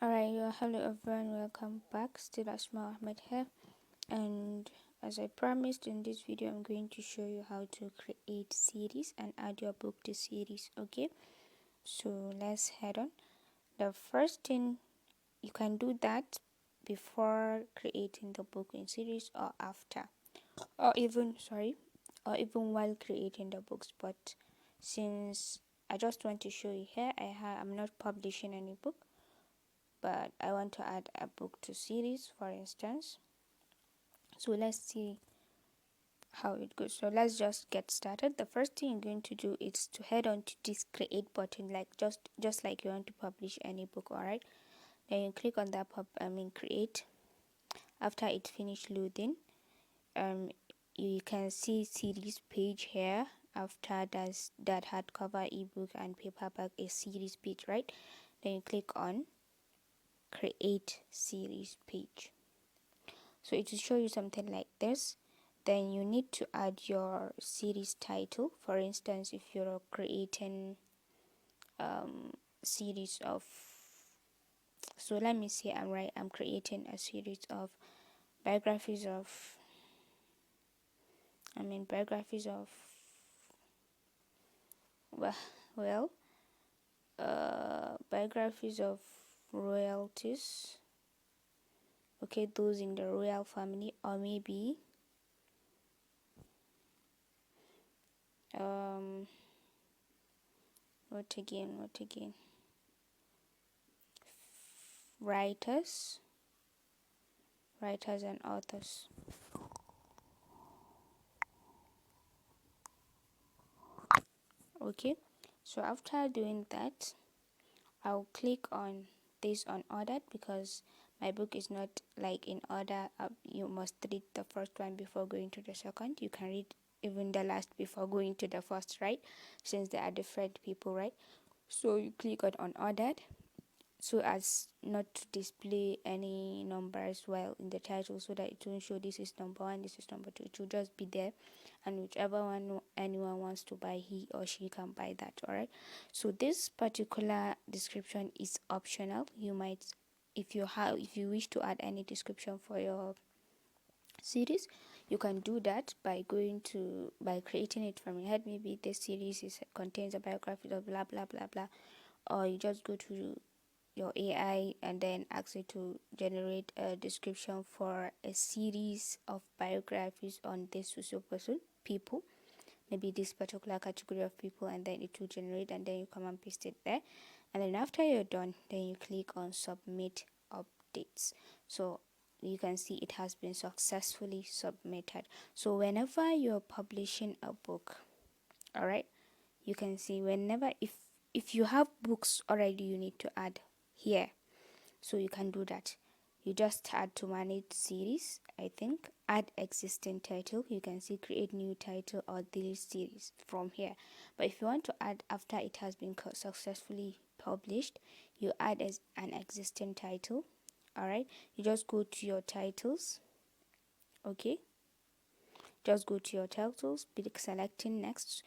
Alright, hello everyone, welcome back. Still Asma Ahmed here, and as I promised in this video, I'm going to show you how to create series and add your book to series. Okay, so let's head on. The first thing, you can do that before creating the book in series or after, or even while creating the books. But since I just want to show you here, I'm not publishing any book, but I want to add a book to series, for instance. So let's see how it goes. So let's just get started. The first thing you're going to do is to head on to this create button, like just like you want to publish any book. All right, then you click on that create. After it finished loading, um you can see series page here. After that hardcover ebook and paperback is series page, right? Then you click on create series page. So it will show you something like this. Then you need to add your series title. For instance, if you're creating series of, so let me say I'm creating a series of biographies of, biographies of, well, well biographies of royalties. Okay, those in the royal family, or maybe um what again, writers and authors. Okay, so after doing that, I'll click on this on ordered, because my book is not like in order. You must read the first one before going to the second. You can read even the last before going to the first, right? Since they are different people, right? So you click on ordered, so as not to display any numbers while in the title, so that it won't show this is number one, this is number two. It will just be there, and whichever one anyone wants to buy, he or she can buy that. All right, so this particular description is optional. You might, if you wish to add any description for your series, you can do that by creating it from your head. Maybe this series contains a biography of blah blah blah blah, or you just go to your AI and then ask it to generate a description for a series of biographies on this social person, people, maybe this particular category of people, and then it will generate, and then you come and paste it there. And then after you're done, then you click on submit updates. So you can see it has been successfully submitted. So whenever you're publishing a book, all right, you can see whenever, if you have books already, you need to add here, so you can do that. You just add to manage series, I think, add existing title. You can see create new title or delete series from here. But if you want to add after it has been successfully published, you add as an existing title. All right, you just go to your titles. Okay, just go to your titles, be selecting next.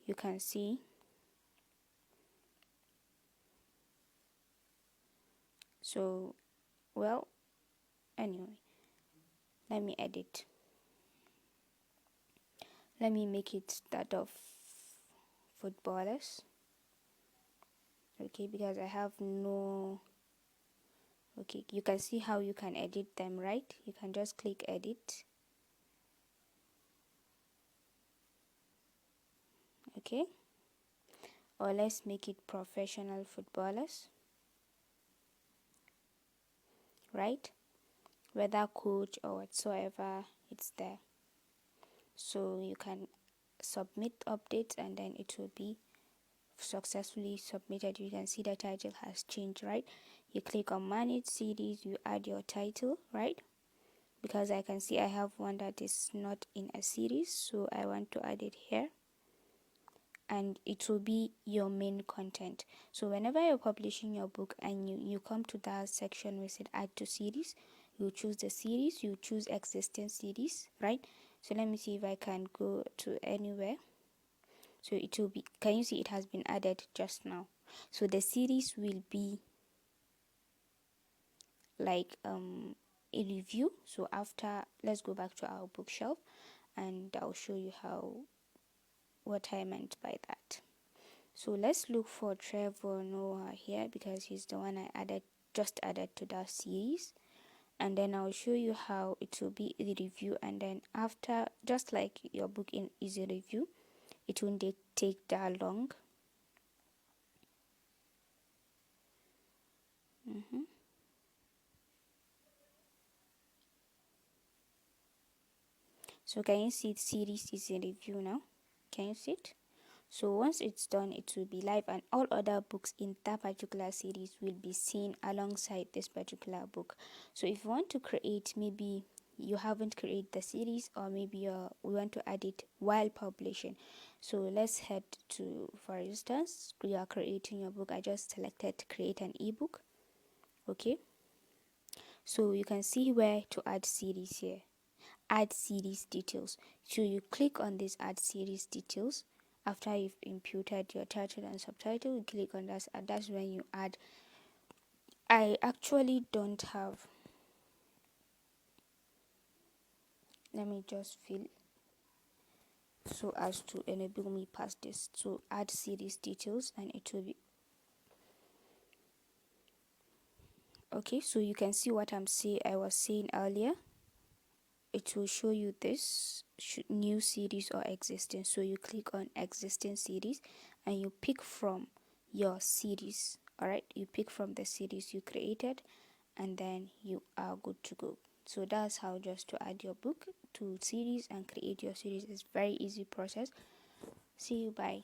You can see, so well, anyway, let me edit. Let me make it that of footballers. Okay, because I have no, okay, you can see how you can edit them, right? You can just click edit. Okay, or let's make it professional footballers, right? Whether coach or whatsoever, it's there. So you can submit updates and then it will be successfully submitted. You can see the title has changed, right? You click on manage series, you add your title, right? Because I can see I have one that is not in a series, so I want to add it here, and it will be your main content. So whenever you're publishing your book and you come to that section where it said add to series, you choose the series, you choose existing series, right? So let me see if I can go to anywhere. So it will be, can you see it has been added just now? So the series will be like a review. So after, let's go back to our bookshelf and I'll show you how what I meant by that. So let's look for Trevor Noah here because he's the one I just added to that series. And then I'll show you how it will be the review, and then after, just like your book in is a review, it won't take that long. So can you see the series is a review now? Can you see it? So once it's done, it will be live, and all other books in that particular series will be seen alongside this particular book. So if you want to create, maybe you haven't created the series, or maybe we want to add it while publishing. So let's head to, for instance, you are creating your book. I just selected create an ebook. Okay, so you can see where to add series here. Add series details. So you click on this add series details. After you've imputed your title and subtitle, you click on that, and that's when you add. I actually don't have, let me just fill so as to enable me past this. So add series details and it will be okay. So you can see what I was saying earlier. It will show you this new series or existing. So you click on existing series and you pick from your series. All right, you pick from the series you created, and then you are good to go. So that's how just to add your book to series and create your series. It's very easy process. See you, bye.